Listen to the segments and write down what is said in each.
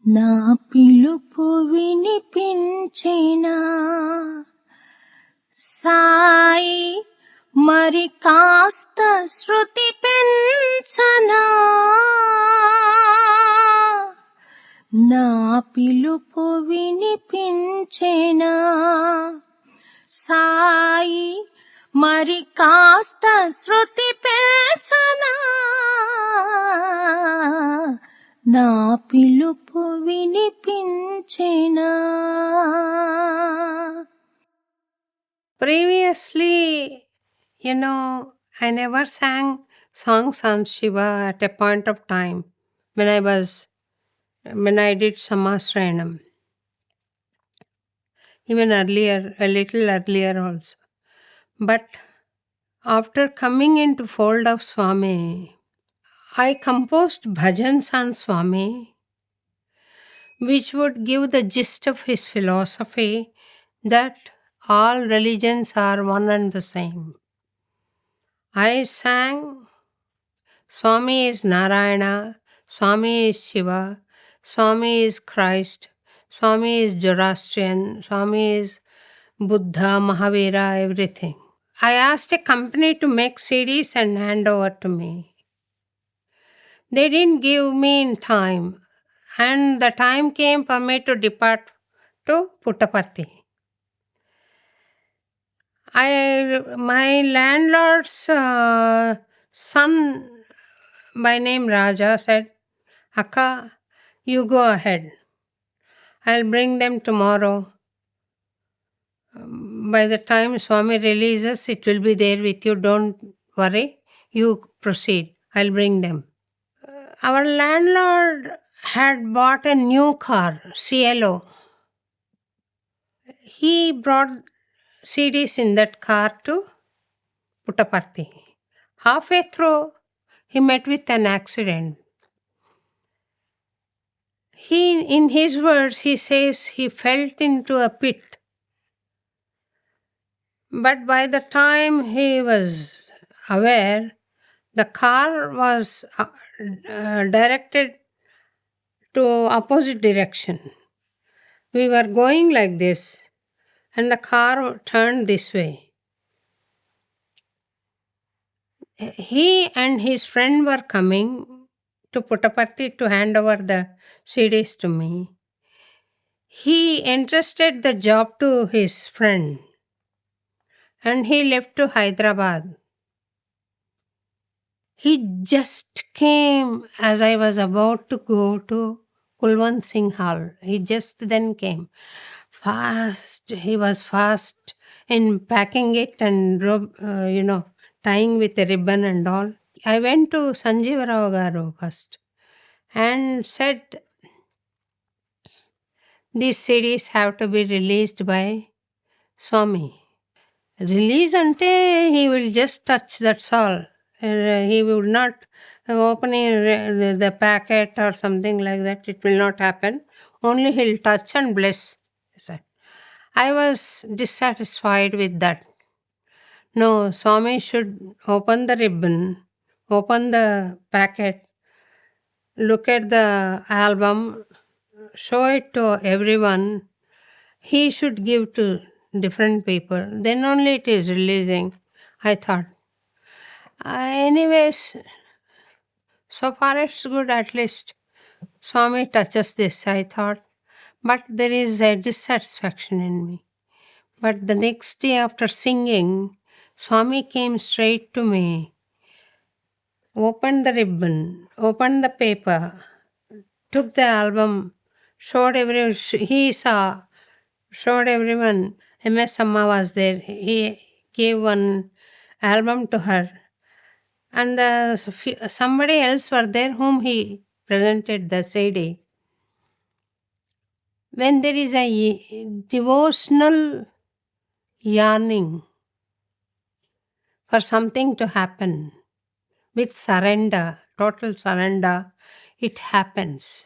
నా పిలుపు వినిపించేనా సాయి, మరి కాస్త శృతి పెంచనా. నా పిలుపు వినిపించేనా సాయి, మరి కాస్త శృతి పెంచనా. నా పిలుపు వినిపించేనా. Previously, I never sang songs on Shiva at a point of time when I did Samasranam. Even earlier, a little earlier also. But after coming into fold of Swami, I composed bhajans on Swami, which would give the gist of his philosophy that all religions are one and the same. I sang Swami is Narayana, Swami is Shiva, Swami is Christ, Swami is Zoroastrian, Swami is Buddha, Mahavira, everything. I asked a company to make CDs and hand over to me. They didn't give me in time, and the time came for me to depart to Puttaparthi. My landlord's son by name Raja said, Akka, you go ahead. I'll bring them tomorrow. By the time Swami releases, it will be there with you. Don't worry. You proceed. I'll bring them. Our landlord had bought a new car, CLO. He brought CDs in that car to Puttaparthi. Halfway through, he met with an accident. In his words, he says he fell into a pit. But by the time he was aware, the car was directed to opposite direction. We were going like this, and the car turned this way. He and his friend were coming to Puttaparthi to hand over the CDs to me. He entrusted the job to his friend, and he left to Hyderabad. He just came as I was about to go to Kulwant Singh Hall. He just then came. Fast. He was fast in packing it and tying with a ribbon and all. I went to Sanjeev Rao Garu first and said, these CDs have to be released by Swami. Release ante he will just touch, that's all. He will not open the packet or something like that. It will not happen. Only he'll touch and bless. I was dissatisfied with that. No, Swami should open the ribbon, open the packet, look at the album, show it to everyone. He should give to different people. Then only it is releasing, I thought. Anyways, so far it's good, at least Swami touches this, I thought. But there is a dissatisfaction in me. But the next day after singing, Swami came straight to me, opened the ribbon, opened the paper, took the album, showed everyone. MS Amma was there. He gave one album to her. And somebody else were there whom he presented the CD. When there is a devotional yearning for something to happen, with surrender, total surrender, it happens.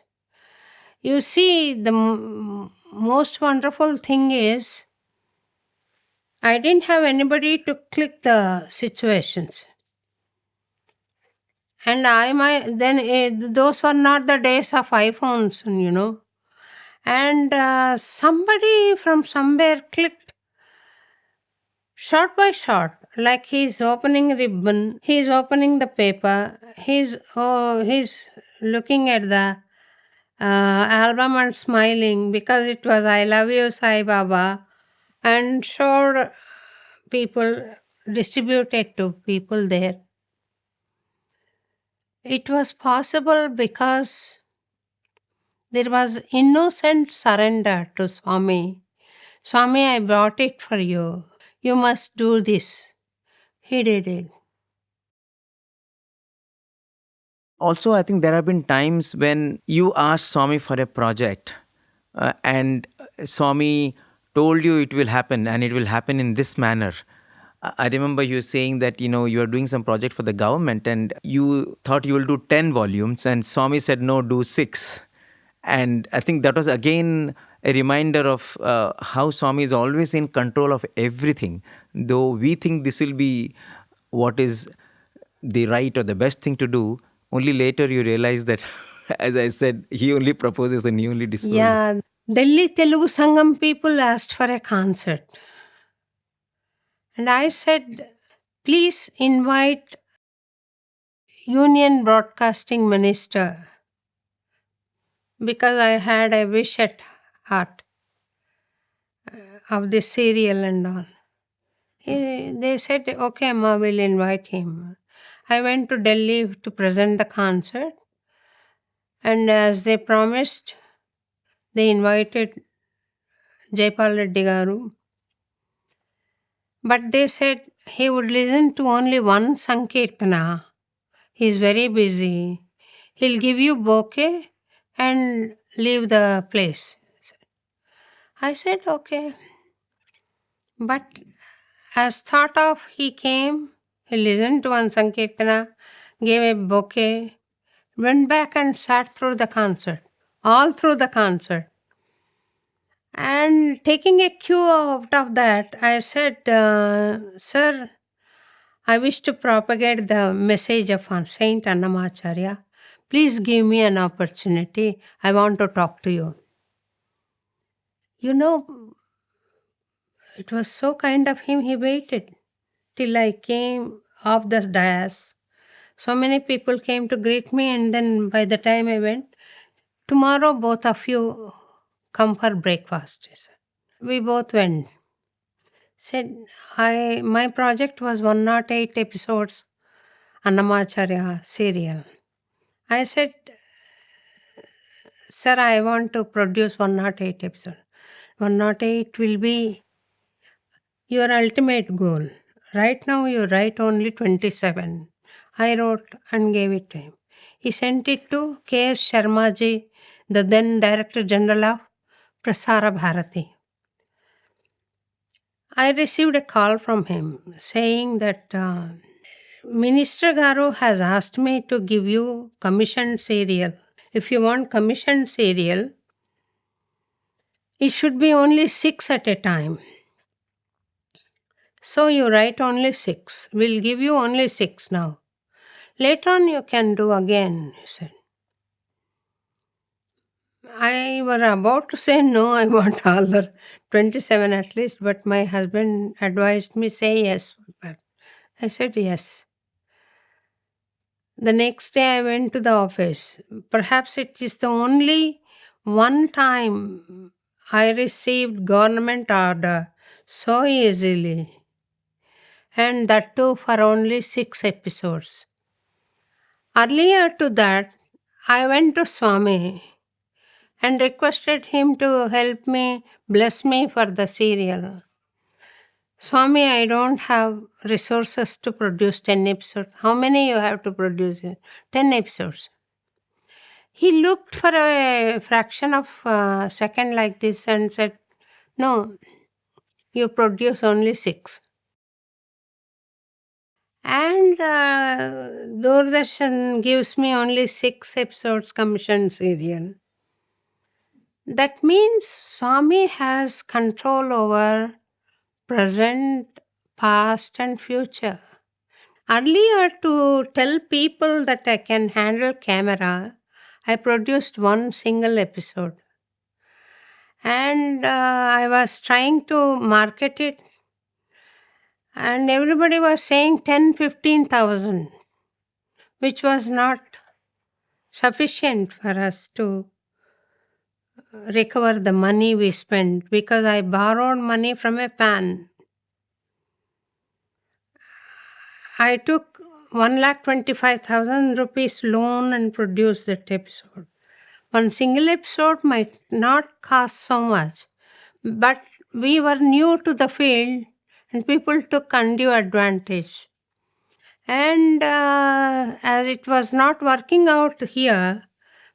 You see, the most wonderful thing is, I didn't have anybody to click the situations. And those were not the days of iPhones, And somebody from somewhere clicked shot by shot, like he's opening ribbon, he's opening the paper, he's looking at the album and smiling because it was I love you Sai Baba, and showed people, distributed to people there. It was possible because there was innocent surrender to Swami. Swami, I brought it for you. You must do this. He did it. Also, I think there have been times when you asked Swami for a project, and Swami told you it will happen and it will happen in this manner. I remember you saying that you are doing some project for the government and you thought you will do 10 volumes, and Swami said no, do 6. And I think that was again a reminder of how Swami is always in control of everything. Though we think this will be what is the right or the best thing to do, only later you realize that, as I said, he only proposes and he only disposes. Yeah, Delhi Telugu Sangam people asked for a concert. And I said, please invite Union Broadcasting Minister, because I had a wish at heart of this serial and all. They said, okay, Ma, we'll invite him. I went to Delhi to present the concert, and as they promised, they invited Jaipal Reddy Garu. But they said he would listen to only one Sankirtana. He's very busy. He'll give you bouquet and leave the place. I said, okay. But as thought of, he came, he listened to one Sankirtana, gave a bouquet, went back and sat through the concert, all through the concert. And taking a cue out of that, I said, sir, I wish to propagate the message of Saint Annamacharya. Please give me an opportunity. I want to talk to you. You know, it was so kind of him. He waited till I came off the dais. So many people came to greet me, and then by the time I went, tomorrow both of you come for breakfast. He said. We both went. Said, my project was 108 episodes, Annamacharya serial. I said, sir, I want to produce 108 episodes. 108 will be your ultimate goal. Right now you write only 27. I wrote and gave it to him. He sent it to K.S. Sharmaji, the then Director General of Prasara Bharati. I received a call from him saying that Minister Garu has asked me to give you commissioned serial. If you want commissioned serial, it should be only 6 at a time. So you write only 6. We'll give you only 6 now. Later on you can do again, he said. I was about to say no, I want all the 27 at least, but my husband advised me say yes for that. I said yes. The next day I went to the office. Perhaps it is the only one time I received government order so easily, and that too for only 6 episodes. Earlier to that, I went to Swami and requested him to help me, bless me for the serial. Swami, I don't have resources to produce 10 episodes. How many you have to produce? 10 episodes. He looked for a fraction of a second like this and said, no, you produce only 6. And Doordarshan gives me only 6 episodes commissioned serial. That means Swami has control over present, past, and future. Earlier, to tell people that I can handle camera, I produced one single episode. And I was trying to market it, and everybody was saying 10,000-15,000, which was not sufficient for us to recover the money we spent, because I borrowed money from a fan. I took 1,25,000 rupees loan and produced that episode. One single episode might not cost so much, but we were new to the field and people took undue advantage. And as it was not working out here,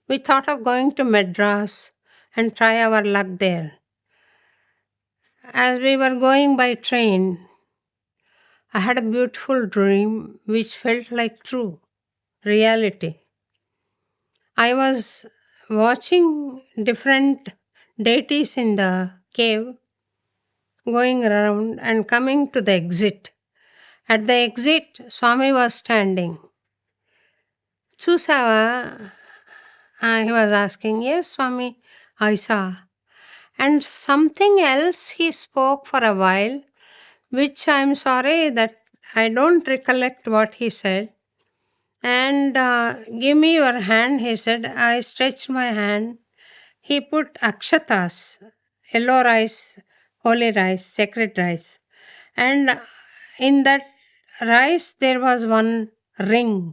we thought of going to Madras and try our luck there. As we were going by train, I had a beautiful dream which felt like true reality. I was watching different deities in the cave going around and coming to the exit. At the exit, Swami was standing. Chusawa, he was asking, yes, Swami, I saw. And something else he spoke for a while, which I'm sorry that I don't recollect what he said. And give me your hand, he said. I stretched my hand. He put akshatas, yellow rice, holy rice, sacred rice. And in that rice there was one ring.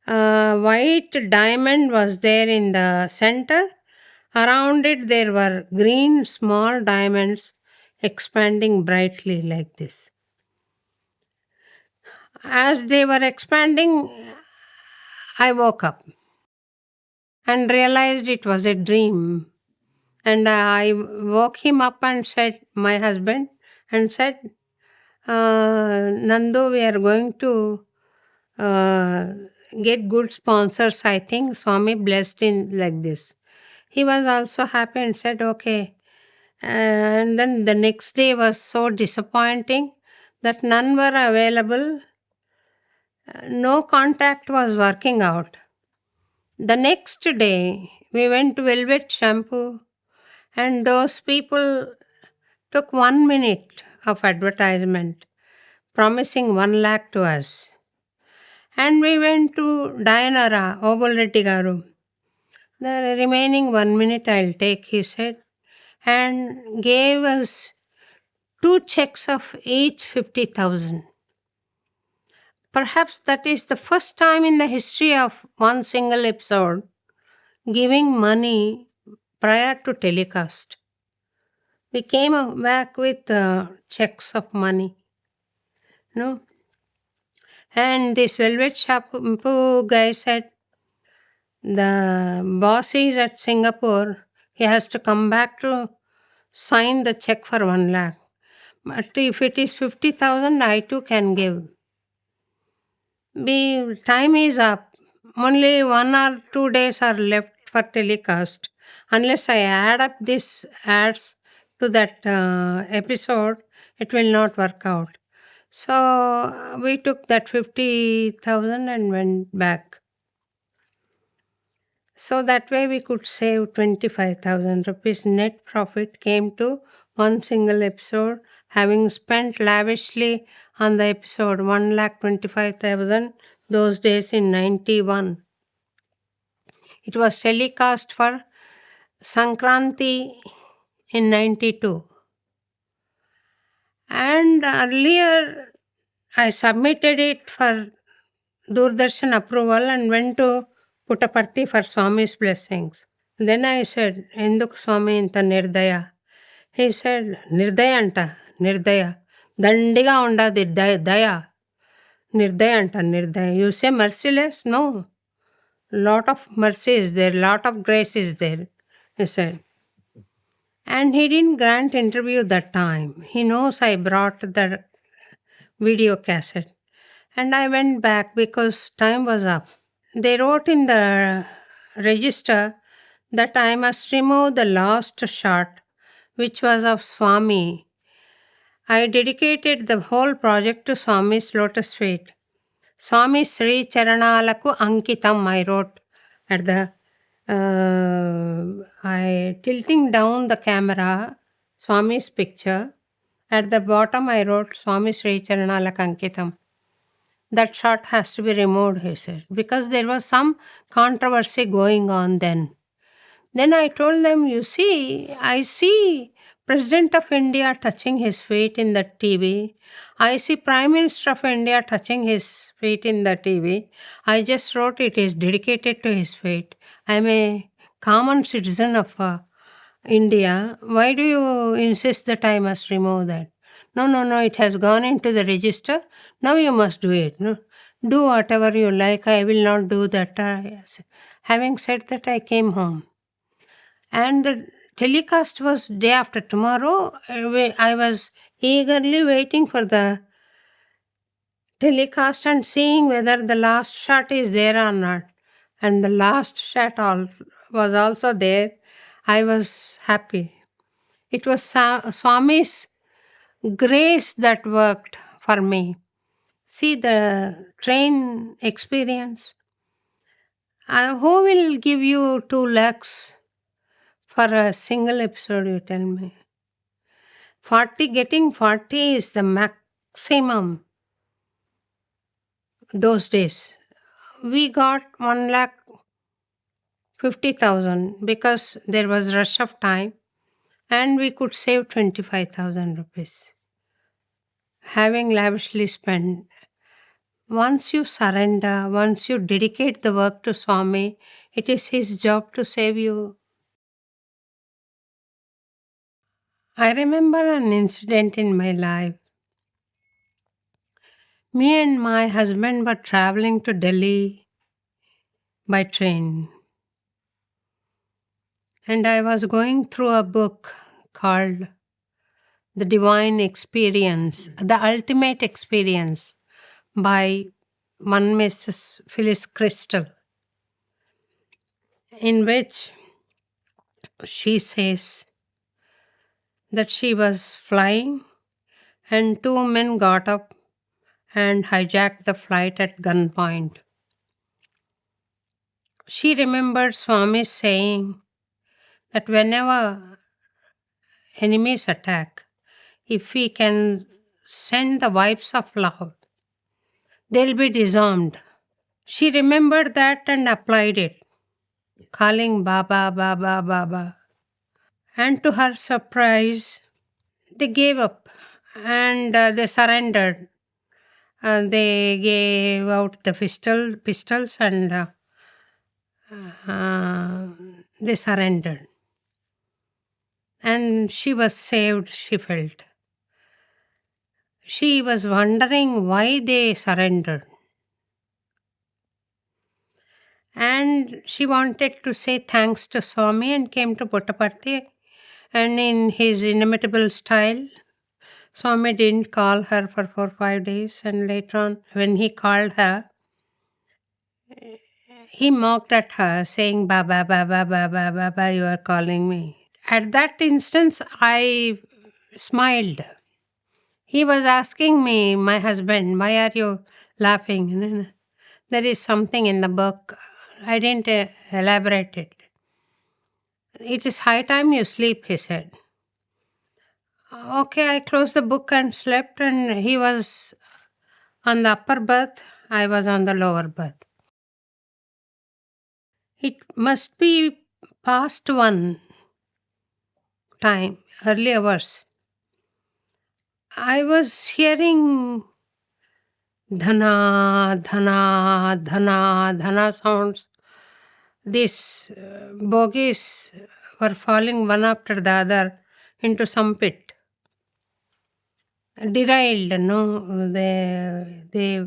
White diamond was there in the center. Around it there were green small diamonds expanding brightly like this. As they were expanding, I woke up and realized it was a dream. And I woke him up and said, my husband, and said, Nandu, we are going to get good sponsors, I think. Swami blessed in like this. He was also happy and said, okay. And then the next day was so disappointing that none were available. No contact was working out. The next day, we went to Velvet Shampoo, and those people took 1 minute of advertisement, promising 1 lakh to us. And we went to Dayanara, Obul Reddy Garu. The remaining 1 minute I'll take, he said, and gave us 2 checks of each 50,000. Perhaps that is the first time in the history of one single episode giving money prior to telecast. We came back with checks of money. No? And this Velvet Shampoo guy said, the boss is at Singapore. He has to come back to sign the check for 1 lakh. But if it is 50,000, I too can give. Time is up. Only 1 or 2 days are left for telecast. Unless I add up these ads to that episode, it will not work out. So we took that 50,000 and went back. So that way we could save 25,000 rupees. Net profit came to one single episode, having spent lavishly on the episode 1,25,000 those days in 91. It was telecast for Sankranti in 92. And earlier I submitted it for Doordarshan approval and went to Puttaparthi for Swami's blessings. Then I said, Enduk Swami inta nirdaya? He said, Nirdaya anta, Nirdaya. Dandiga undadi daya. Nirdaya anta, Nirdaya. You say merciless? No. Lot of mercy is there, lot of grace is there, he said. And he didn't grant interview that time. He knows I brought the video cassette. And I went back because time was up. They wrote in the register that I must remove the last shot, which was of Swami. I dedicated the whole project to Swami's lotus feet. Swami Sri Charanalaku Ankitam, I wrote at the, I by tilting down the camera, Swami's picture. At the bottom, I wrote Swami Sri Charanala Kankitam. That shot has to be removed, he said, because there was some controversy going on then. Then I told them, you see, I see President of India touching his feet in the TV. I see Prime Minister of India touching his feet in the TV. I just wrote it is dedicated to his feet. I'm a common citizen of India. Why do you insist that I must remove that? No, no, no, it has gone into the register. Now you must do it. No? Do whatever you like. I will not do that. Yes. Having said that, I came home. And the telecast was day after tomorrow. I was eagerly waiting for the telecast and seeing whether the last shot is there or not. And the last shot was also there. I was happy. It was Swami's grace that worked for me. See the train experience. Who will give you 2 lakhs for a single episode, you tell me? getting 40 is the maximum those days. We got 1,50,000 because there was rush of time and we could save 25,000 rupees. Having lavishly spent, once you surrender, once you dedicate the work to Swami, it is his job to save you. I remember an incident in my life. Me and my husband were traveling to Delhi by train. And I was going through a book called The Divine Experience, The Ultimate Experience by one Mrs. Phyllis Crystal, in which she says that she was flying and 2 men got up and hijacked the flight at gunpoint. She remembered Swami saying that whenever enemies attack, if we can send the vibes of love, they'll be disarmed. She remembered that and applied it, calling Baba, Baba, Baba. And to her surprise, they gave up and they surrendered. They gave out the pistols and they surrendered. And she was saved, she felt. She was wondering why they surrendered. And she wanted to say thanks to Swami and came to Puttaparthi. And in his inimitable style, Swami didn't call her for 4-5 days. And later on, when he called her, he mocked at her, saying, Baba, Baba, Baba, Baba, you are calling me. At that instance, I smiled. He was asking me, my husband, why are you laughing? There is something in the book. I didn't elaborate it. It is high time you sleep, he said. Okay, I closed the book and slept, and he was on the upper berth. I was on the lower berth. It must be past 1 time, early hours. I was hearing dhana, dhana, dhana, dhana sounds. These bogies were falling one after the other into some pit. Derailed, no, they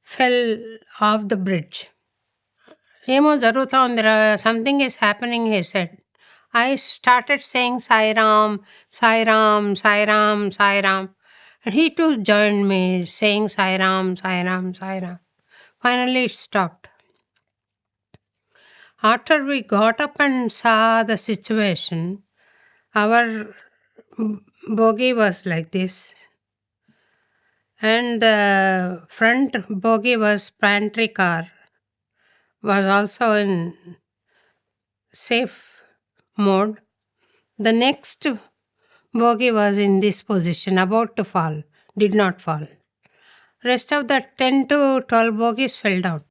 fell off the bridge. Emo jaruta undira, something is happening, he said. I started saying Sai Ram, Sai Ram, Sai Ram, Sai Ram. And he too joined me, saying Sai Ram, Sai Ram, Sai Ram. Finally it stopped. After we got up and saw the situation, our bogie was like this. And the front bogie was pantry car, was also in safe mode. The next bogie was in this position, about to fall, did not fall. Rest of the 10 to 12 bogies fell down.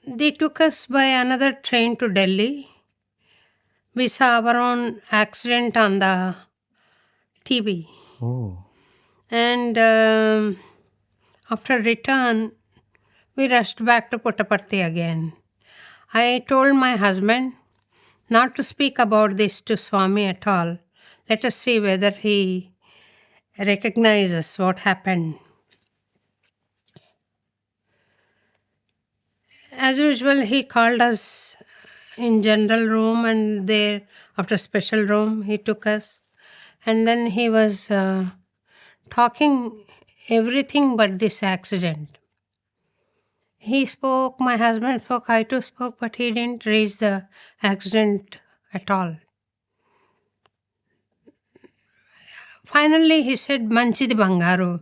They took us by another train to Delhi. We saw our own accident on the TV. Oh. And after return, we rushed back to Puttaparthi again. I told my husband not to speak about this to Swami at all. Let us see whether he recognizes what happened. As usual, he called us in general room, and there, after special room, he took us. And then he was talking everything but this accident. He spoke, my husband spoke, I too spoke, but he didn't raise the accident at all. Finally, he said, Manchidi Bangaru.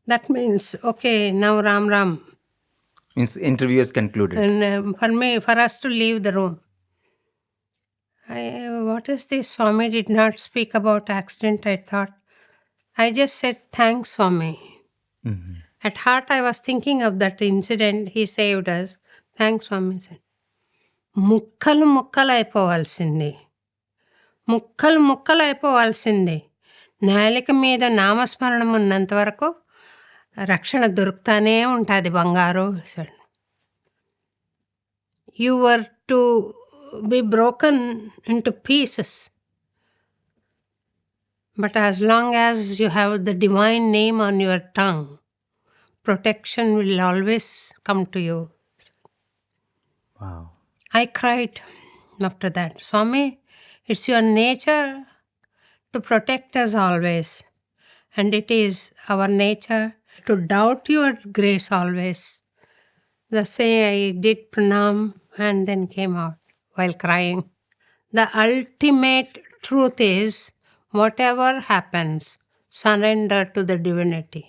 That means, okay, now Ram Ram. Means interview is concluded. And for us to leave the room. What is this? Swami did not speak about accident, I thought. I just said, thanks, Swami. Mhm. At heart, I was thinking of that incident. He saved us. Thanks, Swami said. ముక్కలు అయిపోవాల్సిందే. ముక్కలు అయిపోవాల్సిందే. నేలిక మీద నామస్మరణం ఉన్నంత వరకు రక్షణ దొరుకుతానే ఉంటుంది బంగారు. You were to be broken into pieces. But as long as you have the divine name on your tongue, protection will always come to you. Wow. I cried after that. Swami, it's your nature to protect us always. And it is our nature to doubt your grace always. Thus say I did pranam and then came out while crying. The ultimate truth is, whatever happens, surrender to the divinity.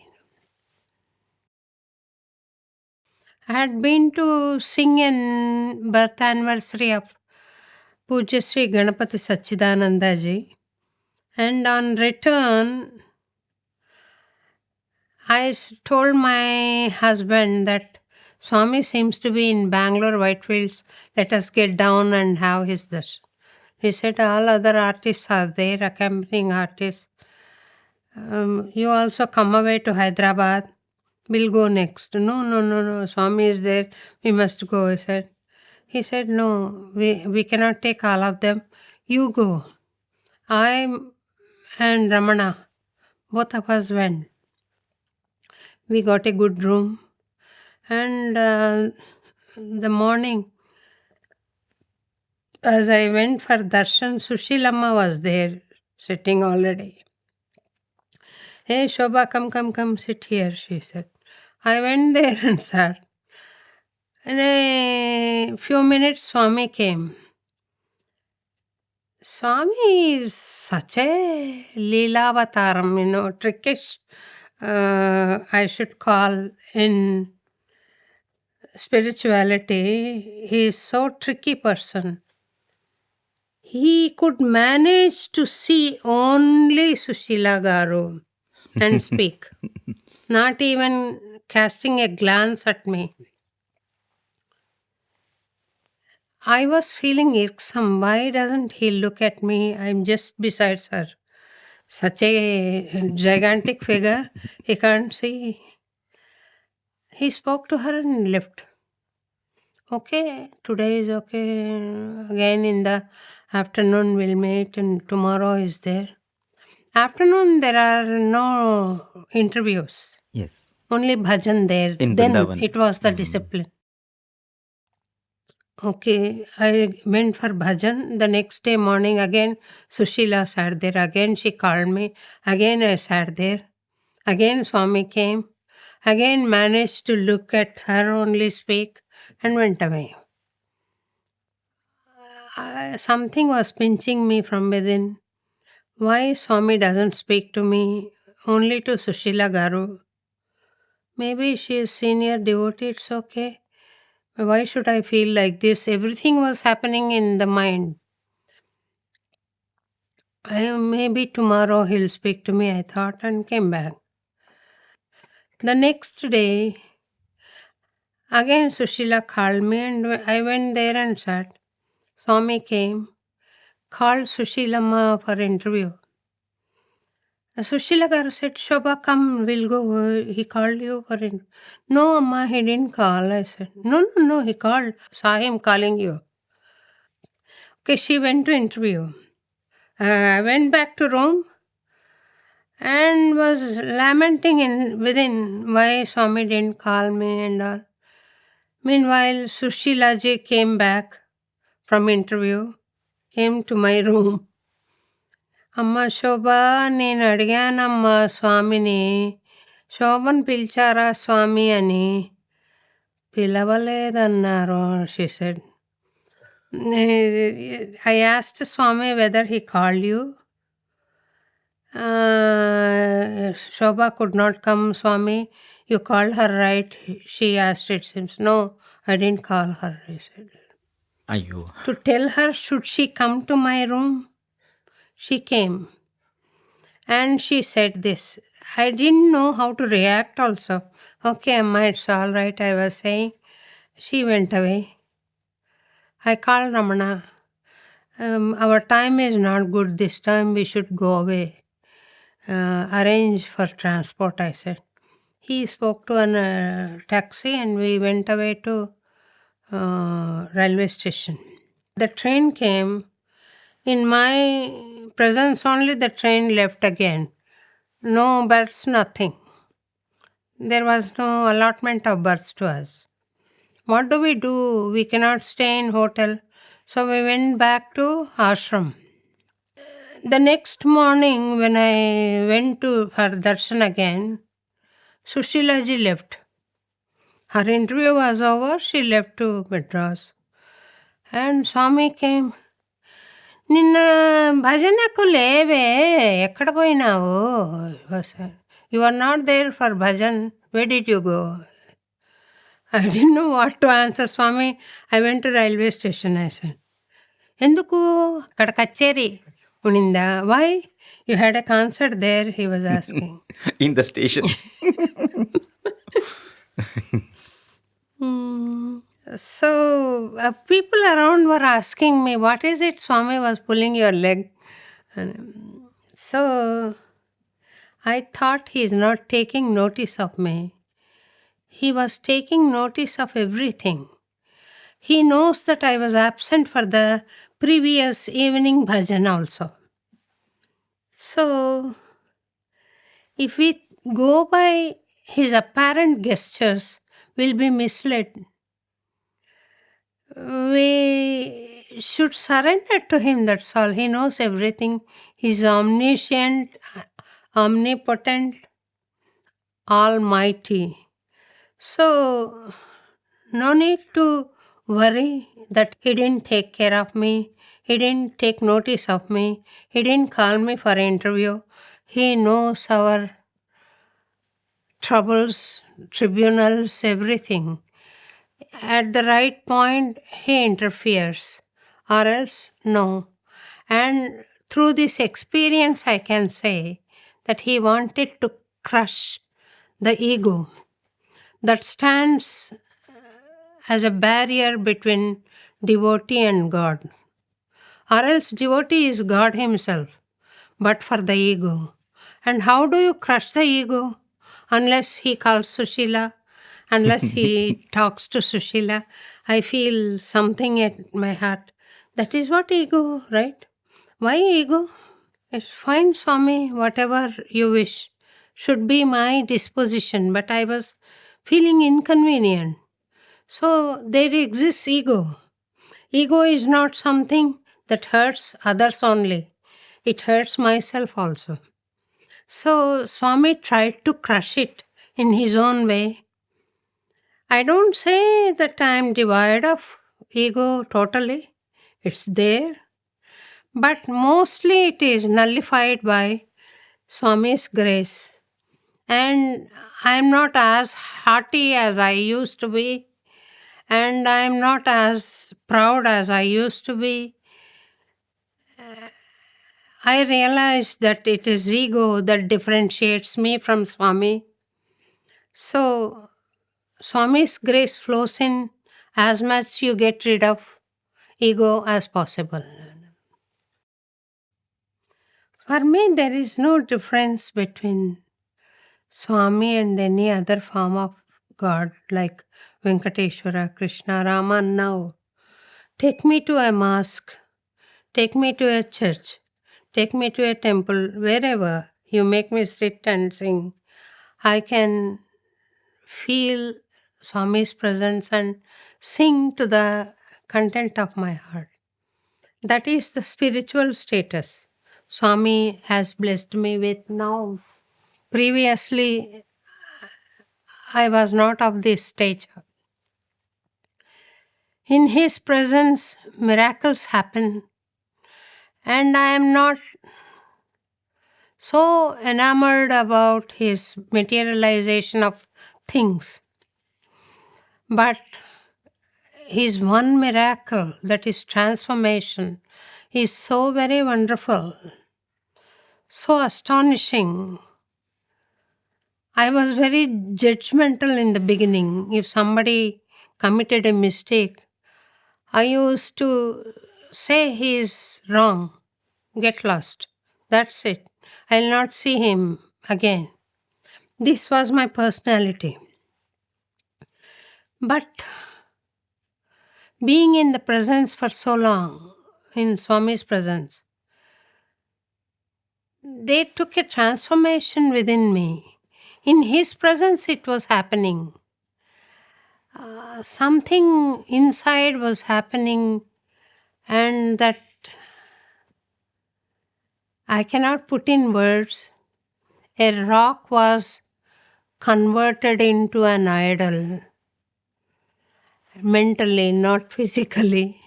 I had been to sing in birth anniversary of Pujya Sri Ganapati Sachidananda ji, and on return, I told my husband that Swami seems to be in Bangalore Whitefields. Let us get down and have his darshan. He said, all other artists are there, accompanying artists. You also come away to Hyderabad. We'll go next. No, Swami is there. We must go, I said. He said, no, we cannot take all of them. You go. I and Ramana, both of us went. We got a good room. And the morning, as I went for darshan, Sushilamma was there, sitting already. Hey, Shobha, come, sit here, she said. I went there and sat. In a few minutes, Swami came. Swami is such a Leelavataram, trickish, I should call in spirituality. He is so tricky person. He could manage to see only Sushila Garu and speak, not even casting a glance at me. I was feeling irksome. Why doesn't he look at me? I'm just besides her. Such a gigantic figure. He can't see. He spoke to her and left. Okay, today is okay. Again in the afternoon we'll meet, and tomorrow is there. Afternoon there are no interviews. Yes. Only bhajan there. In Then Vrindavan. it was the discipline. Okay, I went for bhajan. The next day morning again Sushila sat there. Again she called me. Again I sat there. Again Swami came. Again managed to look at her, only speak, and went away. Something was pinching me from within. Why Swami doesn't speak to me, only to Sushila Garu? Maybe she is senior devotee, it's okay. Why should I feel like this? Everything was happening in the mind. Maybe tomorrow he'll speak to me, I thought, and came back. The next day, again Sushila called me, and I went there and sat. Swami came, called Sushilamma for interview. Sushila Garu said, Shobha, come, we'll go. He called you for interview. No, Amma, he didn't call. I said, no, he called. Saw him calling you. Okay, she went to interview. I went back to Rome and was lamenting within why Swami didn't call me and all. Meanwhile, Sushila ji came back from interview, came to my room. అమ్మ శోభ, నేను అడిగానమ్మా స్వామిని, శోభను పిలిచారా స్వామి అని. పిలవలేదన్నారు, she said. I asked Swami whether he called you. Shobha could not come, Swami. You called her, right? She asked, it seems. No, I didn't call her, I said. Ayyo. To tell her, should she come to my room? She came. And she said this. I didn't know how to react also. Okay, Amma, it's all right, I was saying. She went away. I called Ramana. Our time is not good this time. We should go away. Arrange for transport, I said. He spoke to a taxi and we went away to railway station. The train came. In my presence only the train left again. No berths, nothing. There was no allotment of berths to us. What do? We cannot stay in hotel. So we went back to ashram. The next morning when I went to her darshan again, Sushila ji left. Her interview was over, she left to Madras. And Swami came. నిన్న భజనకు లేవే, ఎక్కడ పోయినావు? You are not there for bhajan. Where did you go? I didn't know what to answer, Swami. I went to railway station, I said. ఎందుకు? అక్కడ కచేరి ఉనిందా? Why? You had a concert there, he was asking. In the station. So people around were asking me, what is it Swami was pulling your leg? So I thought he is not taking notice of me. He was taking notice of everything. He knows that I was absent for the previous evening bhajan also. So if we go by his apparent gestures, we'll be misled. We should surrender to him, that's all. He knows everything. He's omniscient, omnipotent, almighty. So no need to worry that he didn't take care of me, he didn't take notice of me, he didn't call me for an interview. He knows our troubles, tribunals, everything. At the right point, he interferes, or else no. And through this experience, I can say that he wanted to crush the ego that stands as a barrier between devotee and God. Or else devotee is God himself, but for the ego. And how do you crush the ego? Unless he calls Sushila, unless he talks to Sushila, I feel something at my heart. That is what ego, right? Why ego? It's fine, Swami, whatever you wish should be my disposition, but I was feeling inconvenient. So there exists ego. Ego is not something that hurts others only. It hurts myself also. So Swami tried to crush it in his own way. I don't say that I am devoid of ego totally. It's there. But mostly it is nullified by Swami's grace. And I am not as haughty as I used to be. and I am not as proud as I used to be. I realized that it is ego that differentiates me from Swami. So, Swami's grace flows in as much you get rid of ego as possible. For me, there is no difference between Swami and any other form of God like Venkateshwara, Krishna, Rama. Now, take me to a mosque, take me to a church, take me to a temple, wherever you make me sit and sing. I can feel Swami's presence and sing to the content of my heart. That is the spiritual status Swami has blessed me with now. Previously, I was not of this stage. In his presence, miracles happen, and I am not so enamored about his materialization of things. But his one miracle, that is transformation, is so very wonderful, so astonishing. I was very judgmental in the beginning. If somebody committed a mistake, I used to say he is wrong, get lost. That's it. I'll not see him again. This was my personality. But being in the presence for so long, in Swami's presence, they took a transformation within me. In his presence, it was happening. Something inside was happening, and that I cannot put in words. A rock was converted into an idol, mentally, not physically.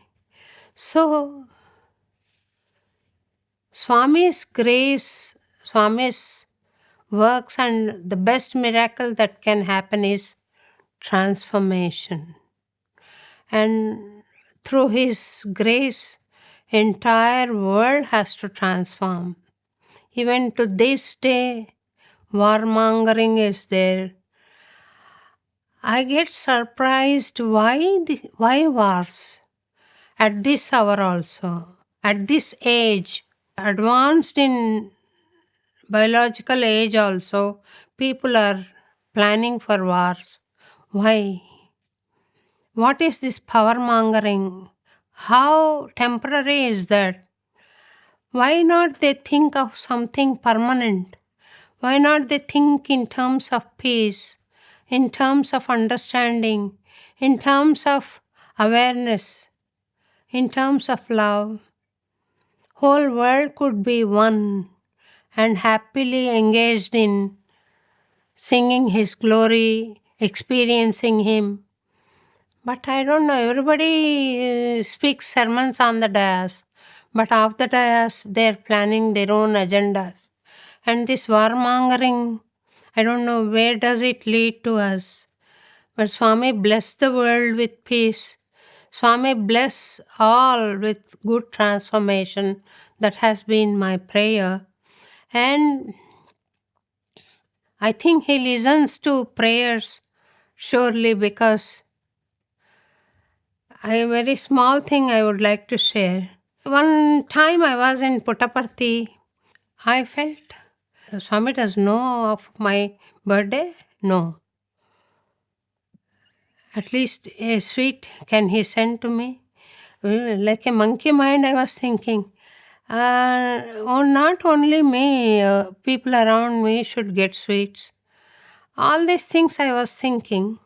So, Swami's grace, Swami's works, and the best miracle that can happen is transformation. And through his grace, entire world has to transform. Even to this day, warmongering is there. I get surprised why wars at this hour also, at this age, advanced in biological age also, people are planning for wars. Why? What is this power mongering? How temporary is that? Why not they think of something permanent? Why not they think in terms of peace, in terms of understanding, in terms of awareness, in terms of love? Whole world could be one and happily engaged in singing his glory, experiencing him. But I don't know, everybody speaks sermons on the dais, but off the dais they're planning their own agendas. And this warmongering, I don't know where does it lead to us. But Swami bless the world with peace. Swami bless all with good transformation. That has been my prayer. And I think he listens to prayers surely, because a very small thing I would like to share. One time I was in Puttaparthi, I felt Swami does know of my birthday? No. At least a sweet can he send to me? Like a monkey mind, I was thinking, not only me, people around me should get sweets. All these things I was thinking.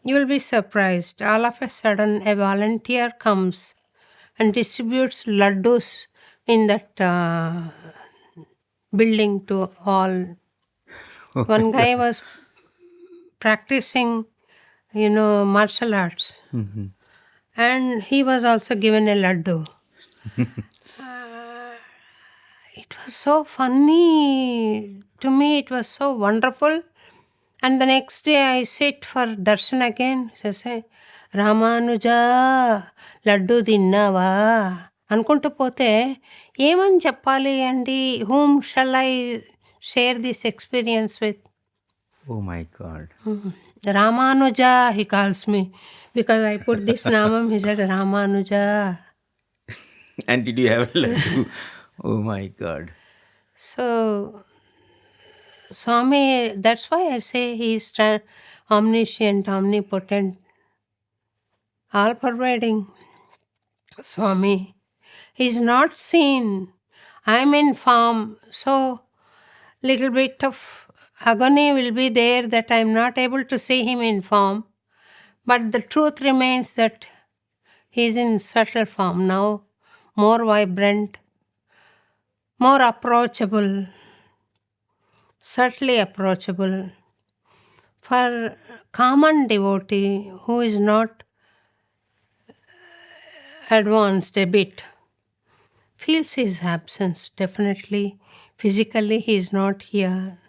You will be surprised. All of a sudden, a volunteer comes and distributes laddus in that building to all. One guy was practicing, martial arts, and he was also given a laddu. It was so funny to me. It was so wonderful. And the next day I sit for darshan again. So say, Ramanuja laddu తిన్నావా అనుకుంటూ పోతే ఏమని చెప్పాలి అండి? whom shall I share this experience with? Oh my God. Ramanuja, he calls me. Because I put this namam, he said, Ramanuja. And did you have a laddu? Oh my God. So, Swami, that's why I say he is omniscient, omnipotent, all-pervading. Swami, he is not seen. I am in form, so little bit of agony will be there that I am not able to see him in form. But the truth remains that he is in subtle form now, more vibrant, more approachable, subtly approachable. For common devotee who is not advanced a bit, feels his absence definitely. Physically he is not here.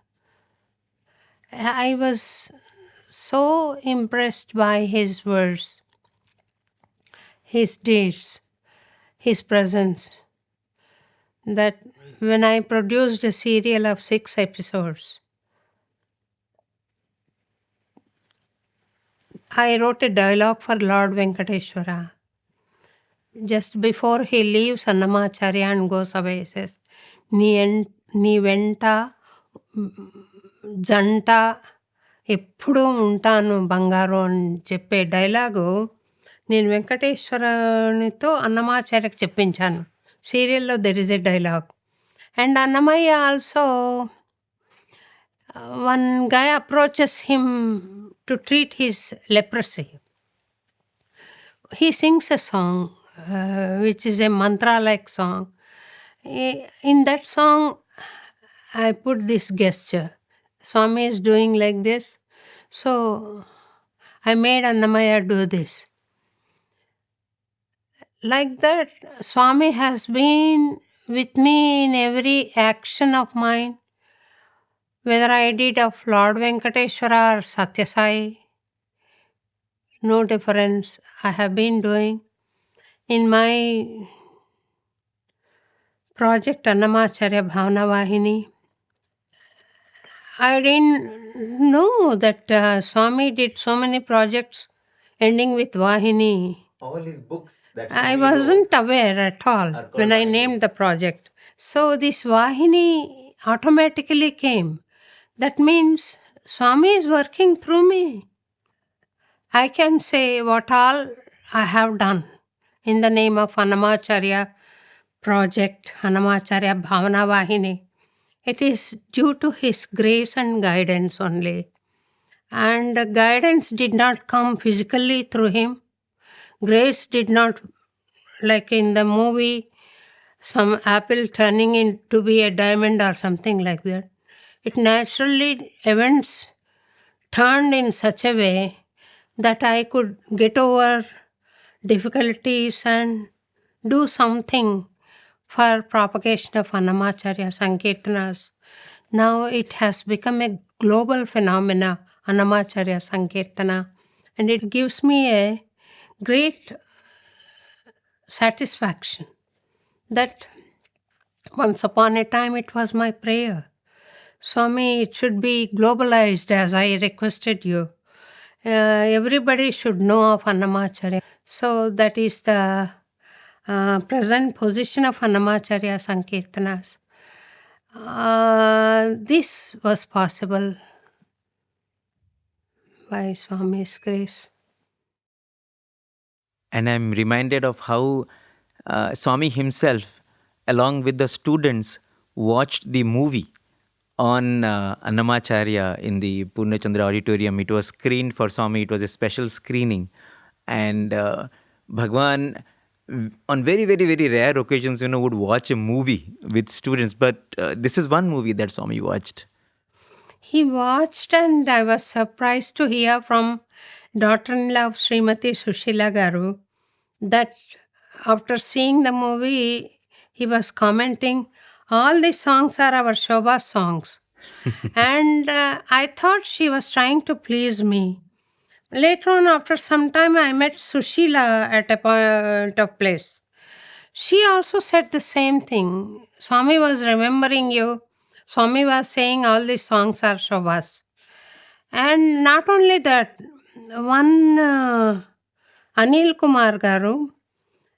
I was so impressed by his words, his deeds, his presence, that when I produced a serial of 6 episodes, I wrote a dialogue for Lord Venkateshwara. Just before he leaves Annamacharya and goes away, he says, నీ వెంట జంట ఎప్పుడూ ఉంటాను బంగారు అని చెప్పే dialogue నేను వెంకటేశ్వరునితో అన్నమాచార్యకు చెప్పించాను. సీరియల్లో there is a dialogue. And Annamayya also one guy approaches him to treat his leprosy. He sings a song which is a mantra-like song. In that song, I put this gesture. Swami is doing like this. So, I made Annamayya do this. Like that, Swami has been with me in every action of mine. Whether I did of Lord Venkateshwara or Sathya Sai, no difference. I have been doing. In my project Annamacharya Bhavana Vahini, I didn't know that Swami did so many projects ending with Vahini. All his books that I wasn't aware at all when I named the project. So this Vahini automatically came. That means Swami is working through me. I can say what all I have done in the name of Annamacharya project, Annamacharya Bhavana Vahini. It is due to his grace and guidance only. And guidance did not come physically through him. Grace did not, like in the movie, some apple turning into be a diamond or something like that. It naturally, events turned in such a way that I could get over difficulties and do something for propagation of Annamacharya Sankirtanas. Now it has become a global phenomena, Annamacharya Sankirtana, and it gives me a great satisfaction that once upon a time it was my prayer. Swami, it should be globalized as I requested you. Everybody should know of Annamacharya. So that is the present position of Annamacharya Sankirtanas. This was possible by Swami's grace. And I'm reminded of how Swami himself, along with the students, watched the movie on Annamacharya in the Purnachandra Auditorium. It was screened for Swami. It was a special screening. And Bhagawan, on very, very, very rare occasions, would watch a movie with students. But this is one movie that Swami watched. He watched, and I was surprised to hear from daughter-in-law of Srimati Sushila Garu that after seeing the movie, he was commenting, all the songs are our Shobha songs. And I thought she was trying to please me. Later on, after some time, I met Sushila at a point of place. She also said the same thing. Swami was remembering you. Swami was saying all these songs are Shobhas. And not only that, one Anil Kumar Garu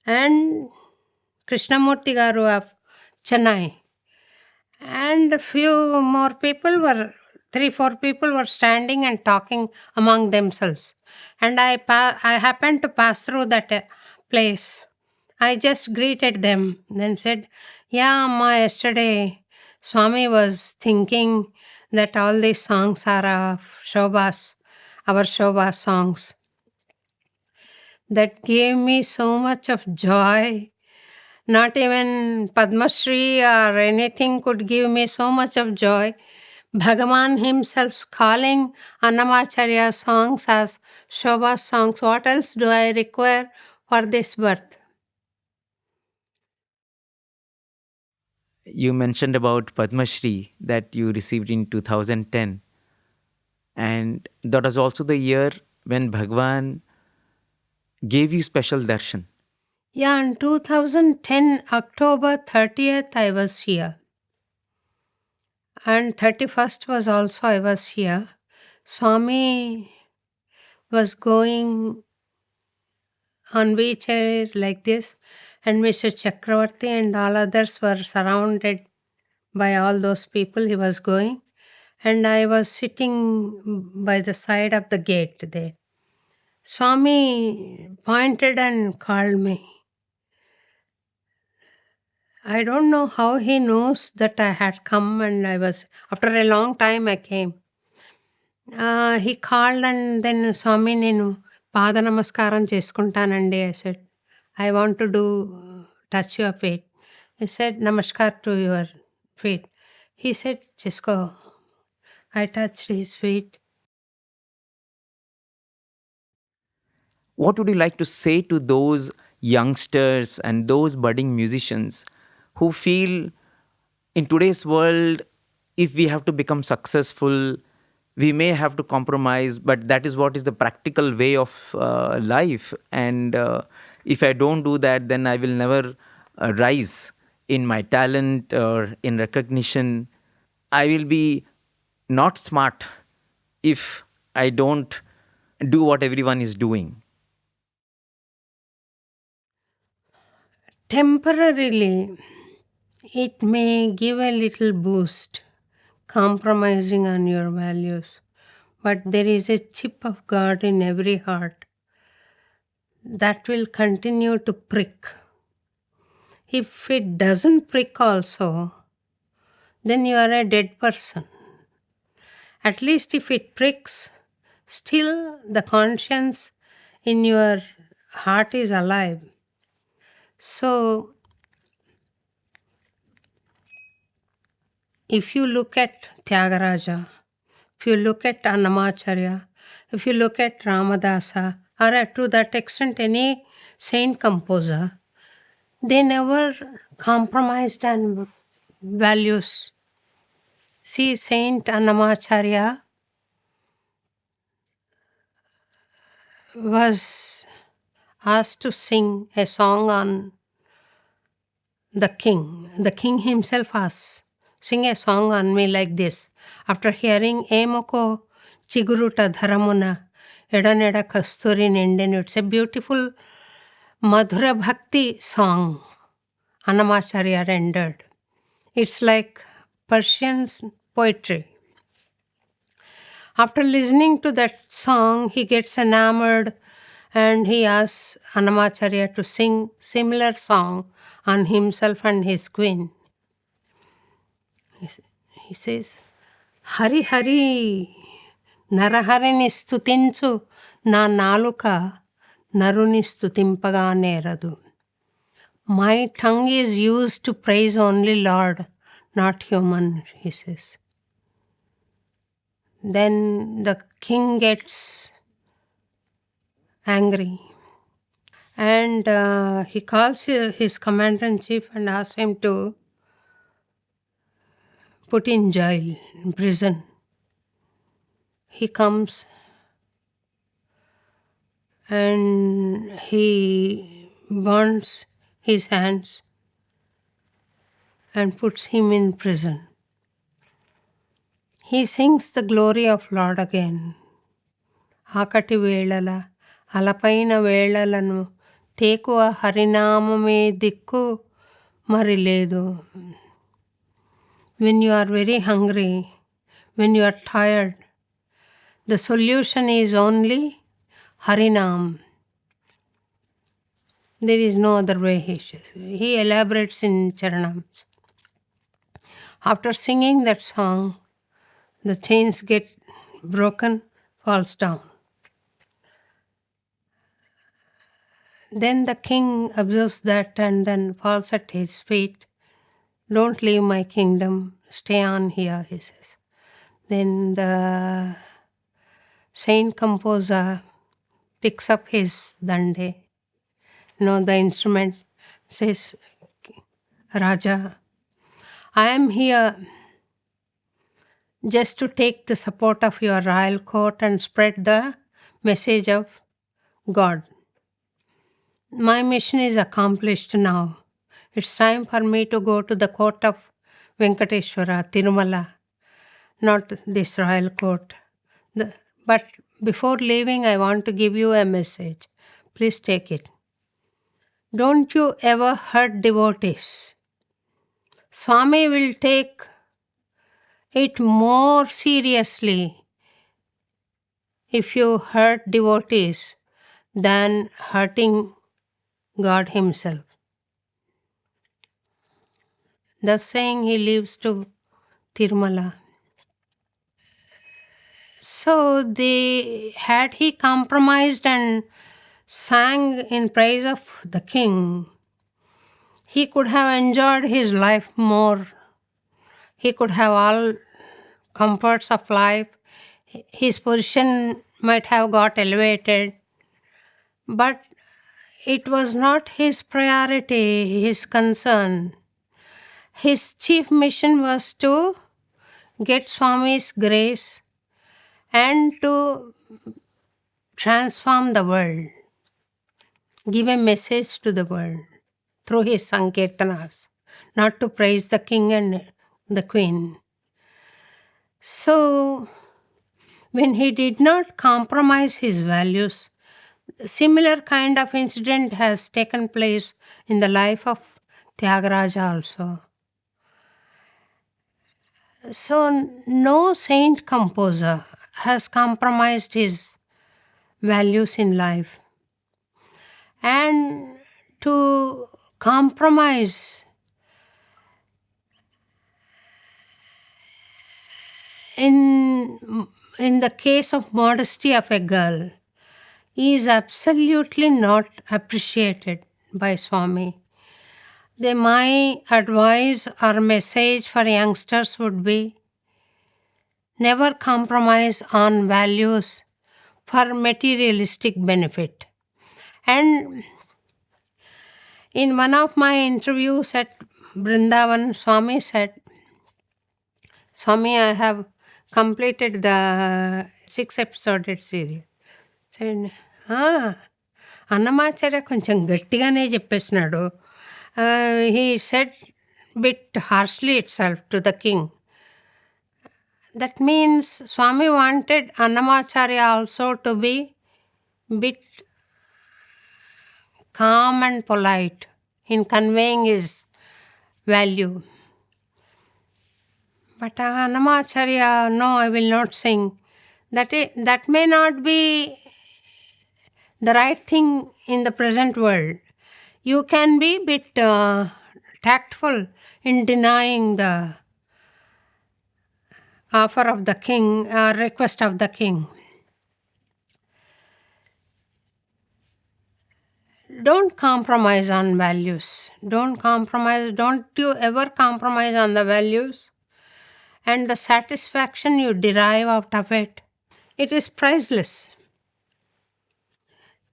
and Krishnamurti Garu of Chennai, and a few more people were, three, four people were standing and talking among themselves. And I happened to pass through that place. I just greeted them, then said, "Yeah, Amma, yesterday Swami was thinking that all these songs are of Shobhas, our Shobha songs. That gave me so much of joy. Not even Padma Shri or anything could give me so much of joy. Bhagawan himself calling Annamacharya songs as Shobha songs. What else do I require for this birth?" You mentioned about Padma Shri that you received in 2010. And that was also the year when Bhagwan gave you special darshan. Yeah, in 2010, October 30th, I was here. And 31st was also I was here. Swami was going on wheelchair like this, and Mr. Chakravarti and all others were surrounded by all those people. He was going, and I was sitting by the side of the gate there. Swami pointed and called me. I don't know how he knows that I had come, and I was, after a long time I came. He called, and then Swami, నేను పాద నమస్కారం చేసుకుంటానండి. I said, I want to do touch your feet. He said, namaskar to your feet. He said, చేసుకో. I touched his feet. What would you like to say to those youngsters and those budding musicians who feel in today's world, if we have to become successful, we may have to compromise, but that is what is the practical way of life. And if I don't do that, then I will never rise in my talent or in recognition. I will be not smart if I don't do what everyone is doing. Temporarily, it may give a little boost, compromising on your values. But there is a chip of God in every heart that will continue to prick. If it doesn't prick also, then you are a dead person. At least if it pricks, still the conscience in your heart is alive. So, if you look at Tyagaraja, if you look at Annamacharya, if you look at Ramadasa, or to that extent any saint composer, they never compromised on values. See, Saint Annamacharya was asked to sing a song on the king. The king himself asked, "Sing a song on me like this." After hearing Emoko Chiguruta Dharamuna, Edaneda Kasturi Nindenu, it's a beautiful Madhura Bhakti song Annamacharya rendered. It's like Persian poetry. After listening to that song, he gets enamored and he asks Annamacharya to sing similar song on himself and his queen. He says, "Hari Hari, Naraharini స్తుతించు నా నాలుక నరుని స్తుతింపగా నేరదు." My tongue is used to praise only Lord, not human, he says. Then the king gets angry and he calls his commander-in-chief and asks him to put in jail, in prison. He comes and he burns his hands and puts him in prison. He sings the glory of Lord again. ఆకటి వేళల అలపైన వేళలను తేకువ హరినామమే దిక్కు మరి లేదు. When you are very hungry, when you are tired, the solution is only Harinam. There is no other way, he elaborates in Charanams. After singing that song, the chains get broken, falls down. Then the king observes that and then falls at his feet. Don't leave my kingdom, stay on here, he says. Then the saint composer picks up his dande, the instrument, says, Raja, I am here just to take the support of your royal court and spread the message of God. My mission is accomplished now. It's time for me to go to the court of Venkateshwara, Tirumala, not this royal court. But before leaving, I want to give you a message. Please take it. Don't you ever hurt devotees. Swami will take it more seriously if you hurt devotees than hurting God himself. Thus saying, he leaves to Tirumala. So had he compromised and sang in praise of the king, he could have enjoyed his life more. He could have all comforts of life. His position might have got elevated. But it was not his priority, his concern. His chief mission was to get Swami's grace and to transform the world, give a message to the world through his sankirtanas, not to praise the king and the queen. So, when he did not compromise his values, similar kind of incident has taken place in the life of Tyagaraja also. So, no saint composer has compromised his values in life. And to compromise in the case of modesty of a girl is absolutely not appreciated by Swami. My advice or message for youngsters would be, never compromise on values for materialistic benefit. And in one of my interviews at Vrindavan, Swami said, Swami, I have completed the 6-episode series. Said, Annamacharya కొంచెం గట్టిగానే చెప్పేసినాడు. He said bit harshly itself to the king. That means Swami wanted Annamacharya also to be bit calm and polite in conveying his value. But Annamacharya, no, I will not sing. That may not be the right thing in the present world. You can be a bit tactful in denying the offer of the king or request of the king. Don't compromise on values. Don't you ever compromise on the values and the satisfaction you derive out of it. It is priceless.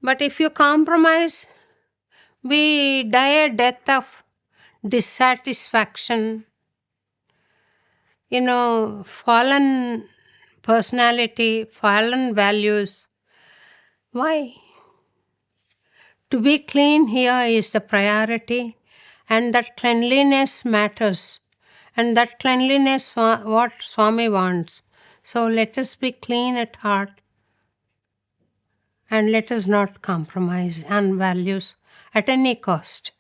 But if you compromise, we die a death of dissatisfaction fallen personality, fallen values. Why? To be clean here is the priority, and that cleanliness matters. And that cleanliness, what Swami wants. So let us be clean at heart and let us not compromise on values at any cost.